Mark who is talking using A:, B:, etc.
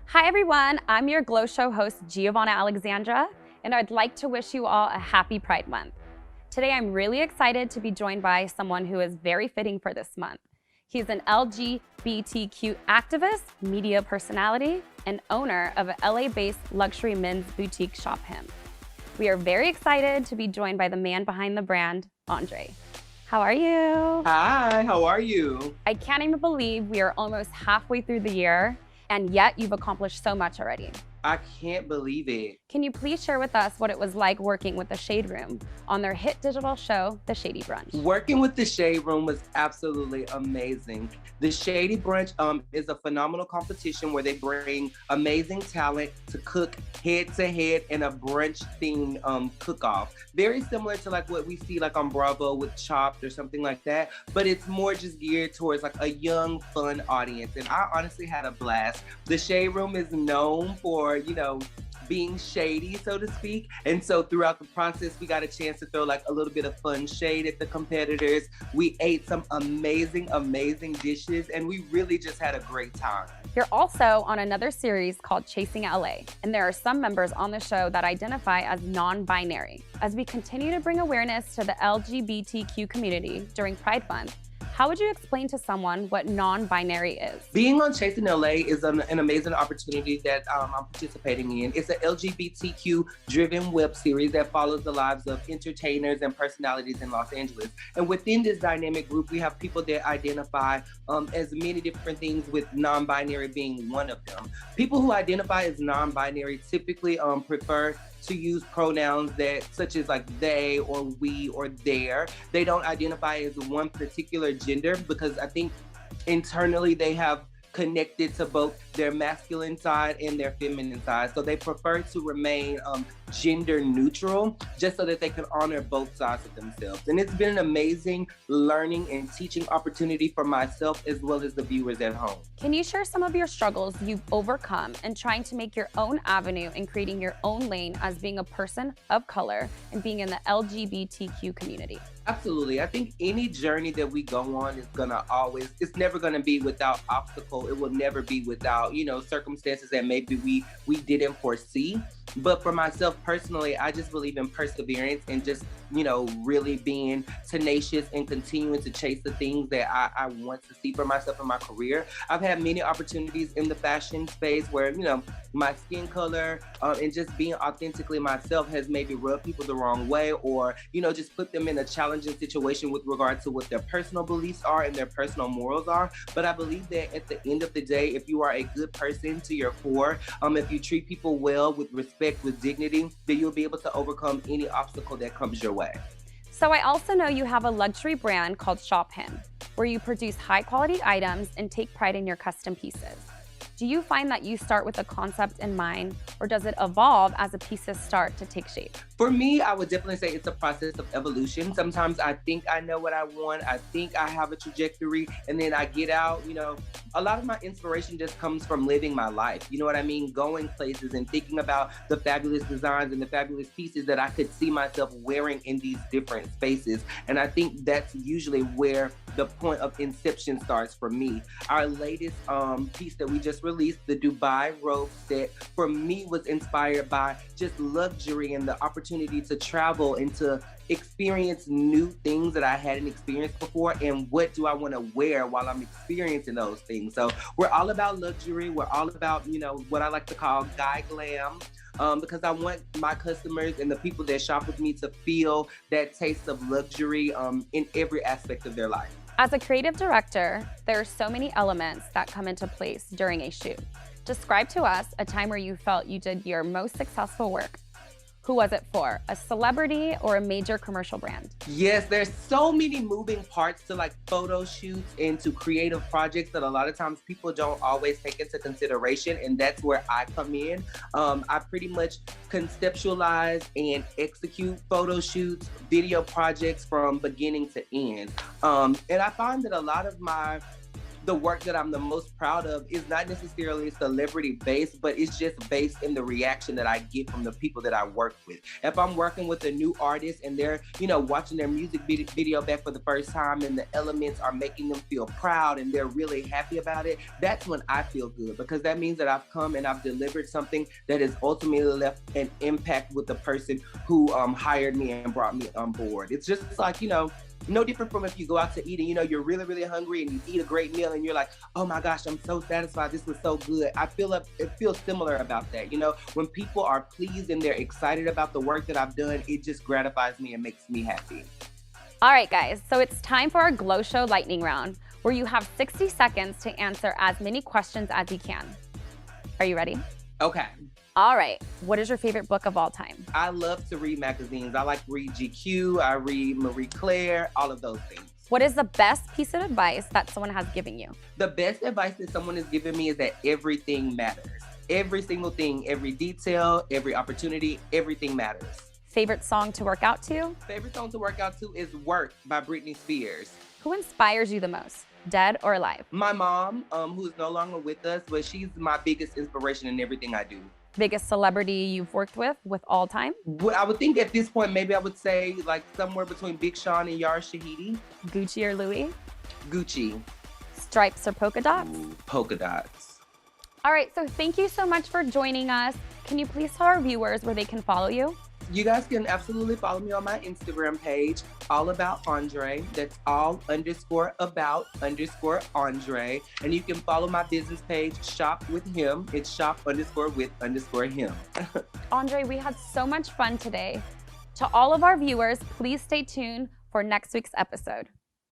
A: Hi everyone, I'm your Glow Show host, Giovanna Alexandra, and I'd like to wish you all a happy Pride Month. Today I'm really excited to be joined by someone who is very fitting for this month. He's an LGBTQ activist, media personality, and owner of an LA-based luxury men's boutique Shop Him. We are very excited to be joined by the man behind the brand, Andre. How are you?
B: Hi, how are you?
A: I can't even believe we are almost halfway through the year, and yet you've accomplished so much already.
B: I can't believe it.
A: Can you please share with us what it was like working with the Shade Room on their hit digital show, The Shady Brunch?
B: Working with the Shade Room was absolutely amazing. The Shady Brunch is a phenomenal competition where they bring amazing talent to cook head to head in a brunch themed cook-off. Very similar to like what we see like on Bravo with Chopped or something like that, but it's more just geared towards like a young, fun audience. And I honestly had a blast. The Shade Room is known for, being shady, so to speak. And so throughout the process, we got a chance to throw like a little bit of fun shade at the competitors. We ate some amazing, amazing dishes, and we really just had a great time.
A: You're also on another series called Chasing LA, and there are some members on the show that identify as non-binary. As we continue to bring awareness to the LGBTQ community during Pride Month, how would you explain to someone what non-binary is?
B: Being on Chasing LA is an amazing opportunity that I'm participating in. It's an LGBTQ-driven web series that follows the lives of entertainers and personalities in Los Angeles. And within this dynamic group, we have people that identify as many different things, with non-binary being one of them. People who identify as non-binary typically prefer to use pronouns that such as like they or we or their. They don't identify as one particular gender because I think internally they have connected to both their masculine side and their feminine side. So they prefer to remain gender neutral just so that they can honor both sides of themselves. And it's been an amazing learning and teaching opportunity for myself as well as the viewers at home.
A: Can you share some of your struggles you've overcome in trying to make your own avenue and creating your own lane as being a person of color and being in the LGBTQ community?
B: Absolutely. I think any journey that we go on is it's never gonna be without obstacle. It will never be without, circumstances that maybe we didn't foresee. But for myself personally, I just believe in perseverance and just, really being tenacious and continuing to chase the things that I want to see for myself in my career. I've had many opportunities in the fashion space where, my skin color and just being authentically myself has maybe rubbed people the wrong way or, just put them in a challenging situation with regard to what their personal beliefs are and their personal morals are. But I believe that at the end of the day, if you are a good person to your core, if you treat people well with respect, with dignity, then you'll be able to overcome any obstacle that comes your way.
A: So I also know you have a luxury brand called Shop Him, where you produce high quality items and take pride in your custom pieces. Do you find that you start with a concept in mind, or does it evolve as the pieces start to take shape?
B: For me, I would definitely say it's a process of evolution. Sometimes I think I know what I want. I think I have a trajectory, and then I get out, a lot of my inspiration just comes from living my life. You know what I mean? Going places and thinking about the fabulous designs and the fabulous pieces that I could see myself wearing in these different spaces. And I think that's usually where the point of inception starts for me. Our latest piece that we just released, the Dubai robe set, for me was inspired by just luxury and the opportunity to travel and to experience new things that I hadn't experienced before, and what do I want to wear while I'm experiencing those things. So we're all about luxury. We're all about, what I like to call guy glam, because I want my customers and the people that shop with me to feel that taste of luxury in every aspect of their life.
A: As a creative director, there are so many elements that come into place during a shoot. Describe to us a time where you felt you did your most successful work. Who was it for? A celebrity or a major commercial brand?
B: Yes, there's so many moving parts to like photo shoots and to creative projects that a lot of times people don't always take into consideration, and that's where I come in. I pretty much conceptualize and execute photo shoots, video projects from beginning to end. And I find that a lot of my the work that I'm the most proud of is not necessarily celebrity based, but it's just based in the reaction that I get from the people that I work with. If I'm working with a new artist and they're, watching their music video back for the first time and the elements are making them feel proud and they're really happy about it, that's when I feel good, because that means that I've come and I've delivered something that has ultimately left an impact with the person who hired me and brought me on board. It's just like, no different from if you go out to eat and you're really, really hungry and you eat a great meal and you're like, oh my gosh, I'm so satisfied. This was so good. It feels similar about that. When people are pleased and they're excited about the work that I've done, it just gratifies me and makes me happy.
A: All right, guys, so it's time for our Glow Show lightning round, where you have 60 seconds to answer as many questions as you can. Are you ready?
B: Okay.
A: All right. What is your favorite book of all time?
B: I love to read magazines. I like to read GQ. I read Marie Claire, all of those things.
A: What is the best piece of advice that someone has given you?
B: The best advice that someone has given me is that everything matters. Every single thing, every detail, every opportunity, everything matters.
A: Favorite song to work out to?
B: Favorite song to work out to is Work by Britney Spears.
A: Who inspires you the most, dead or alive?
B: My mom, who is no longer with us, but she's my biggest inspiration in everything I do.
A: Biggest celebrity you've worked with all time?
B: I would think at this point, maybe I would say like somewhere between Big Sean and Yara Shahidi.
A: Gucci or Louis?
B: Gucci.
A: Stripes or polka dots?
B: Ooh, polka dots.
A: All right, so thank you so much for joining us. Can you please tell our viewers where they can follow you?
B: You guys can absolutely follow me on my Instagram page, All About Andre. That's all_about_Andre. And you can follow my business page, Shop With Him. It's shop_with_him.
A: Andre, we had so much fun today. To all of our viewers, please stay tuned for next week's episode.